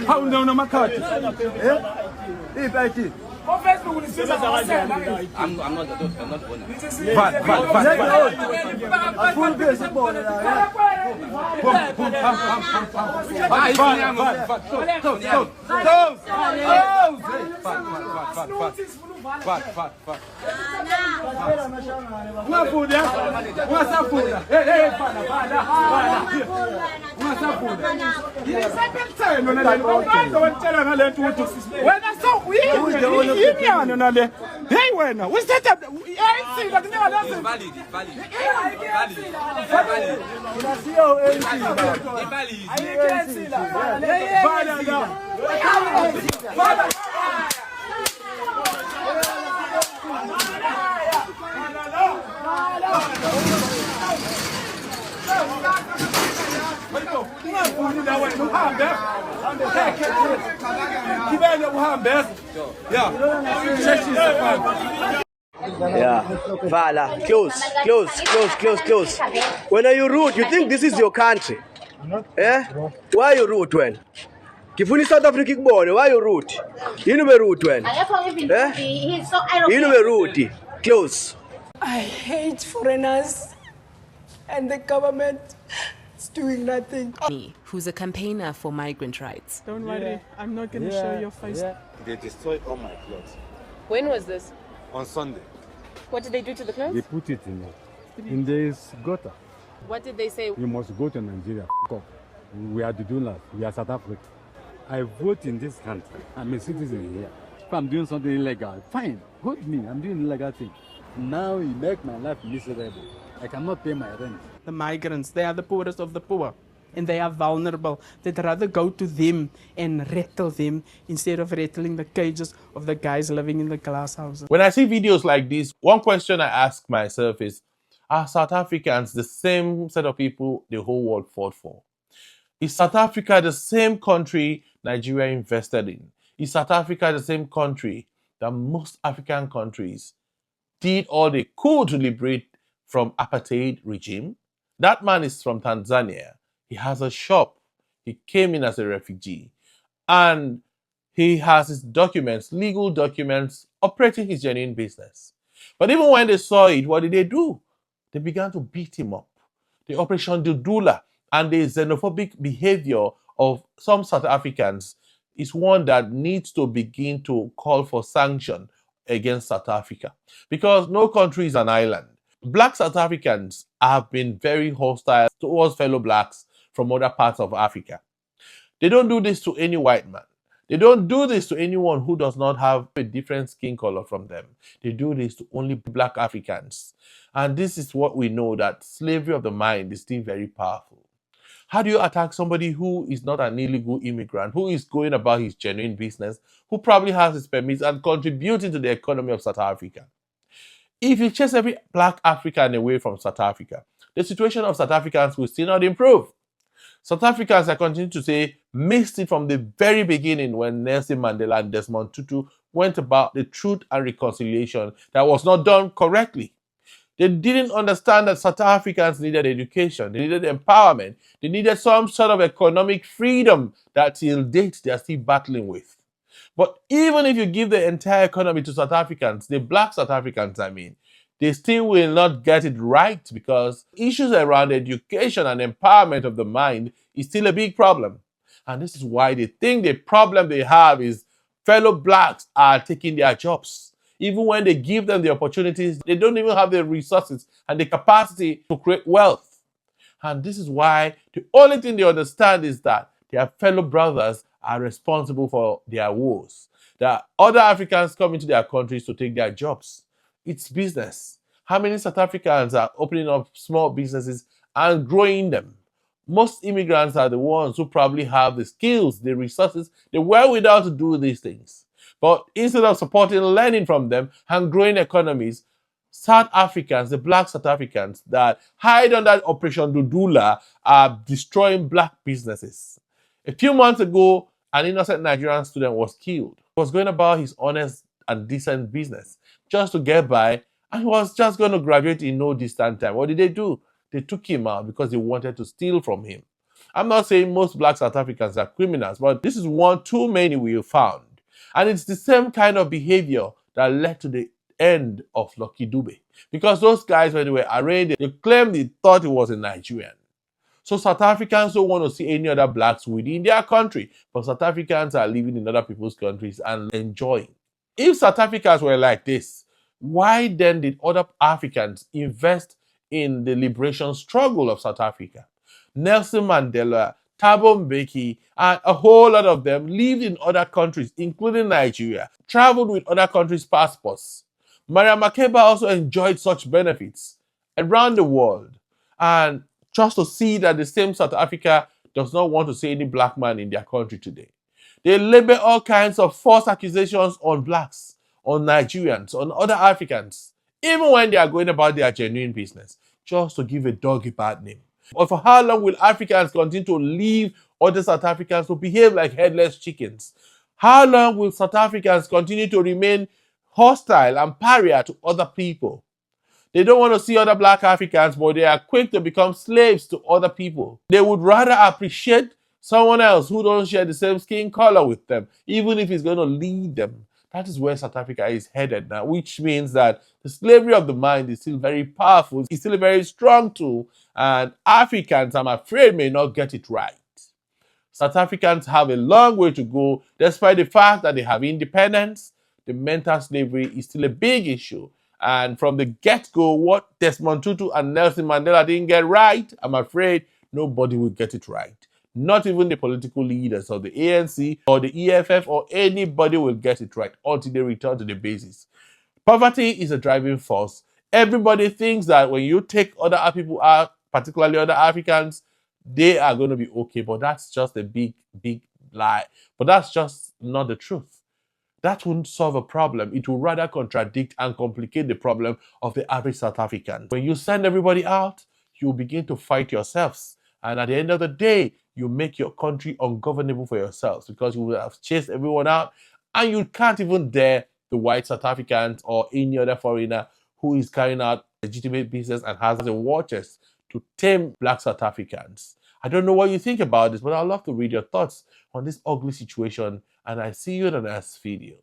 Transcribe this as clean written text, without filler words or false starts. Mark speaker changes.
Speaker 1: How no McCarthy?
Speaker 2: I'm not the owner.
Speaker 1: Hey, when we set up,
Speaker 3: Yeah, Vala, close. When are you rude? You think this is your country? Eh? Why are you rude when? Kifuni South Africa born, why are you rude? You know me rude when? Eh? You know me rude. Close.
Speaker 4: I hate foreigners and the government is doing nothing.
Speaker 5: Me, who's a campaigner for migrant rights.
Speaker 4: Don't worry, I'm not going to show your face.
Speaker 6: They destroyed all my clothes.
Speaker 7: When was this?
Speaker 6: On Sunday.
Speaker 7: What did they do to the clothes?
Speaker 6: They put it in this gutter.
Speaker 7: What did they say?
Speaker 6: You must go to Nigeria. Go. We are the donors. We are South Africa. I vote in this country. I'm a citizen here. If I'm doing something illegal, fine. Hold me. I'm doing illegal thing. Now you make my life miserable. I cannot pay my rent.
Speaker 4: The migrants, they are the poorest of the poor. And they are vulnerable. They'd rather go to them and rattle them instead of rattling the cages of the guys living in the glass houses.
Speaker 8: When I see videos like this, one question I ask myself is, are South Africans the same set of people the whole world fought for? Is South Africa the same country Nigeria invested in? Is South Africa the same country that most African countries did all they could to liberate from apartheid regime? That man is from Tanzania. He has a shop. He came in as a refugee. And he has his documents, legal documents, operating his genuine business. But even when they saw it, what did they do? They began to beat him up. The Operation Dudula and the xenophobic behavior of some South Africans is one that needs to begin to call for sanction against South Africa. Because no country is an island. Black South Africans have been very hostile towards fellow blacks from other parts of Africa. They don't do this to any white man. They don't do this to anyone who does not have a different skin color from them. They do this to only black Africans. And this is what we know, that slavery of the mind is still very powerful. How do you attack somebody who is not an illegal immigrant, who is going about his genuine business, who probably has his permits and contributing to the economy of South Africa? If you chase every black African away from South Africa, the situation of South Africans will still not improve. South Africans, I continue to say, missed it from the very beginning when Nelson Mandela and Desmond Tutu went about the truth and reconciliation that was not done correctly. They didn't understand that South Africans needed education, they needed empowerment, they needed some sort of economic freedom that till date they are still battling with. But even if you give the entire economy to South Africans, the black South Africans, they still will not get it right, because issues around education and empowerment of the mind is still a big problem. And this is why they think the problem they have is fellow blacks are taking their jobs. Even when they give them the opportunities, they don't even have the resources and the capacity to create wealth. And this is why the only thing they understand is that their fellow brothers are responsible for their woes. That other Africans come into their countries to take their jobs. It's business. How many South Africans are opening up small businesses and growing them? Most immigrants are the ones who probably have the skills, the resources, the wherewithal to do these things. But instead of supporting learning from them and growing economies, South Africans, the black South Africans that hide under Operation Dudula, are destroying black businesses. A few months ago, an innocent Nigerian student was killed. He was going about his honest and decent business just to get by, and he was just going to graduate in no distant time. What did they do? They took him out because they wanted to steal from him. I'm not saying most black South Africans are criminals, but this is one too many we have found. And it's the same kind of behavior that led to the end of Lucky Dube. Because those guys, when they were arraigned, they claimed they thought he was a Nigerian. So South Africans don't want to see any other blacks within their country, but South Africans are living in other people's countries and enjoying. If South Africans were like this, why then did other Africans invest in the liberation struggle of South Africa? Nelson Mandela, Thabo Mbeki, and a whole lot of them lived in other countries, including Nigeria, traveled with other countries' passports. Maria Makeba also enjoyed such benefits around the world. And just to see that the same South Africa does not want to see any black man in their country today. They label all kinds of false accusations on blacks, on Nigerians, on other Africans, even when they are going about their genuine business, just to give a dog a bad name. Or for how long will Africans continue to leave other South Africans to behave like headless chickens? How long will South Africans continue to remain hostile and pariah to other people? They don't want to see other black Africans, but they are quick to become slaves to other people. They would rather appreciate someone else who don't share the same skin color with them, even if he's going to lead them. That is where South Africa is headed now, which means that the slavery of the mind is still very powerful. It's still a very strong tool, and Africans, I'm afraid, may not get it right. South Africans have a long way to go, despite the fact that they have independence. The mental slavery is still a big issue. And from the get-go, what Desmond Tutu and Nelson Mandela didn't get right, I'm afraid nobody will get it right. Not even the political leaders of the ANC or the EFF or anybody will get it right until they return to the basis. Poverty is a driving force. Everybody thinks that when you take other people out, particularly other Africans, they are going to be okay. But that's just a big, big lie. But that's just not the truth. That won't solve a problem. It will rather contradict and complicate the problem of the average South African. When you send everybody out, you begin to fight yourselves. And at the end of the day, you make your country ungovernable for yourselves because you will have chased everyone out and you can't even dare the white South Africans or any other foreigner who is carrying out legitimate business and has the war chest to tame black South Africans. I don't know what you think about this, but I'd love to read your thoughts on this ugly situation, and I see you in the next video.